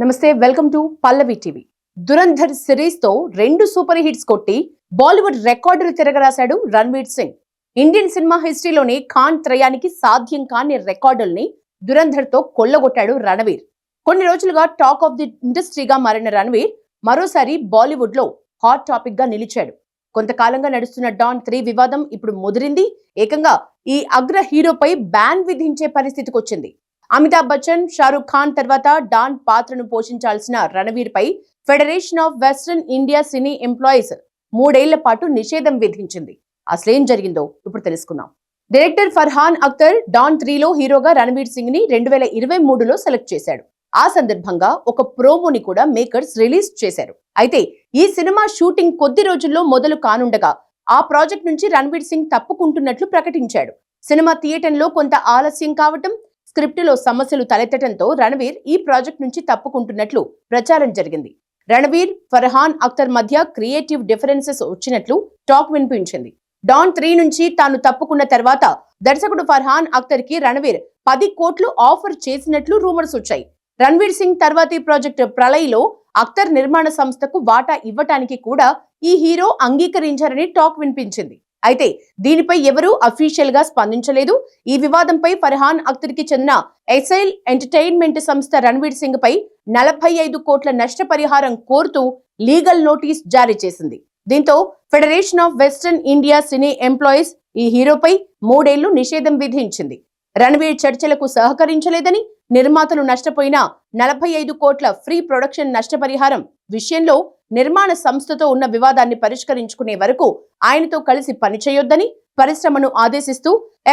నమస్తే, welcome to Pallavi TV. Dhurandhar series తో 2 super hits కొట్టి బాలీవుడ్ రికార్డులు తిరగరాశాడు రణ్వీర్ సింగ్. ఇండియన్ సినిమా హిస్టరీలోనే ఖాన్ త్రయానికి సాధ్యం కాని రికార్డుల్ని దురంధర్ తో కొల్లగొట్టాడు రణవీర్. కొన్ని రోజులుగా టాక్ ఆఫ్ ది ఇండస్ట్రీగా మారిన రణవీర్ మరోసారి బాలీవుడ్ లో హాట్ టాపిక్ గా నిలిచాడు. కొంతకాలంగా నడుస్తున్న డాన్ 3 వివాదం ఇప్పుడు ముదిరింది. ఏకంగా ఈ అగ్ర హీరోపై బ్యాన్ విధించే పరిస్థితికి వచ్చింది. అమితాబ్ బచ్చన్, షారుఖ్ ఖాన్ తర్వాత డాన్ పాత్రను పోషించాల్సిన రణవీర్ పై federation of western India cine employees 3 ఏళ్ల పాటు నిషేధం విధించింది. అసలేం జరిగిందో ఇప్పుడు తెలుసుకుందాం. డైరెక్టర్ ఫర్హాన్ అఖ్తర్ డాన్ 3లో హీరోగా రణవీర్ సింగ్ ని 2023లో సెలెక్ట్ చేశాడు. ఆ సందర్భంగా ఒక ప్రోమోని కూడా మేకర్స్ రిలీజ్ చేశారు. అయితే ఈ సినిమా షూటింగ్ కొద్ది రోజుల్లో మొదలు కానుండగా ఆ ప్రాజెక్ట్ నుంచి రణవీర్ సింగ్ తప్పుకుంటున్నట్లు ప్రకటించాడు. సినిమా థియేటర్లో కొంత ఆలస్యం కావటం, స్క్రిప్టులో సమస్యలు తలెత్తడంతో రణవీర్ ఈ ప్రాజెక్ట్ నుంచి తప్పుకుంటున్నట్లు ప్రచారం జరిగింది. రణవీర్, ఫర్హాన్ అఖ్తర్ మధ్య క్రియేటివ్ డిఫరెన్సెస్ వచ్చినట్లు టాక్ వినిపించింది. డాన్ 3 నుంచి తాను తప్పుకున్న తర్వాత దర్శకుడు ఫర్హాన్ అఖ్తర్ కి రణవీర్ 10 కోట్లు ఆఫర్ చేసినట్లు రూమర్స్ వచ్చాయి. రణ్వీర్ సింగ్ తర్వాతి ప్రాజెక్ట్ ప్రళయ్లో అఖ్తర్ నిర్మాణ సంస్థకు వాటా ఇవ్వటానికి కూడా ఈ హీరో అంగీకరించారని టాక్ వినిపించింది. అయితే దీనిపై ఎవరూ అఫీషియల్ గా స్పందించలేదు. ఈ వివాదంపై ఫర్హాన్ అఖ్తర్ కి చెందిన ఎసైల్ ఎంటర్టైన్మెంట్ సంస్థ రణ్వీర్ సింగ్ పై 45 కోట్ల నష్టపరిహారం కోరుతూ లీగల్ నోటీస్ జారీ చేసింది. దీంతో federation of western India cine employees ఈ హీరోపై 3 ఏళ్లు నిషేధం విధించింది. రణవీర్ చర్చలకు సహకరించలేదని, నిర్మాతలు నష్టపోయిన 45 కోట్ల ఫ్రీ ప్రొడక్షన్ నష్టపరిహారం విషయంలో నిర్మాణ సంస్థతో ఉన్న వివాదాన్ని పరిష్కరించుకునే వరకు ఆయనతో కలిసి పనిచేయొద్దని పరిశ్రమను ఆదేశిస్తూ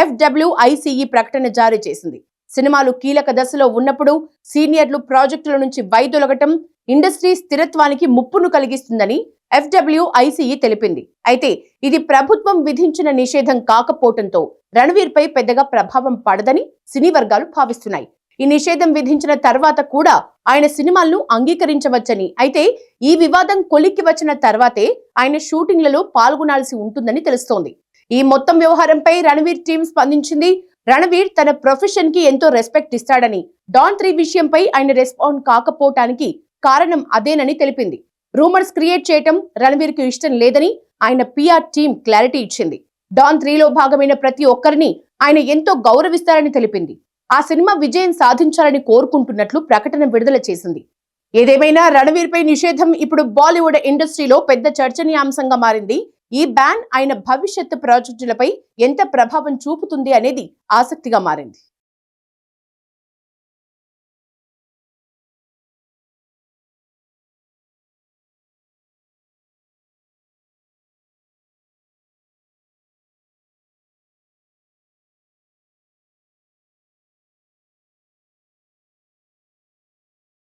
FWICE ప్రకటన జారీ చేసింది. సినిమాలు కీలక దశలో ఉన్నప్పుడు సీనియర్లు ప్రాజెక్టుల నుంచి వైదొలగటం ఇండస్ట్రీ స్థిరత్వానికి ముప్పును కలిగిస్తుందని FWICE తెలిపింది. అయితే ఇది ప్రభుత్వం విధించిన నిషేధం కాకపోవడంతో రణవీర్ పై పెద్దగా ప్రభావం పడదని సినీ వర్గాలు భావిస్తున్నాయి. ఈ నిషేధం విధించిన తర్వాత కూడా ఆయన సినిమాలను అంగీకరించవచ్చని, అయితే ఈ వివాదం కొలిక్కి వచ్చిన తర్వాతే ఆయన షూటింగ్లలో పాల్గొనాల్సి ఉంటుందని తెలుస్తోంది. ఈ మొత్తం వ్యవహారంపై రణవీర్ టీం స్పందించింది. రణవీర్ తన ప్రొఫెషన్ కి ఎంతో రెస్పెక్ట్ ఇస్తాడని, డాన్ 3 విషయంపై ఆయన రెస్పాండ్ కాకపోవటానికి కారణం అదేనని తెలిపింది. రూమర్స్ క్రియేట్ చేయటం రణవీర్ కు ఇష్టం లేదని ఆయన PR టీం క్లారిటీ ఇచ్చింది. డాన్ 3లో భాగమైన ప్రతి ఒక్కరిని ఆయన ఎంతో గౌరవిస్తారని తెలిపింది. ఆ సినిమా విజయం సాధించాలని కోరుకుంటున్నట్లు ప్రకటన విడుదల చేసింది. ఏదేమైనా రణవీర్ పై నిషేధం ఇప్పుడు బాలీవుడ్ ఇండస్ట్రీలో పెద్ద చర్చనీయాంశంగా మారింది. ఈ బ్యాన్ ఆయన భవిష్యత్ ప్రాజెక్టులపై ఎంత ప్రభావం చూపుతుంది అనేది ఆసక్తిగా మారింది.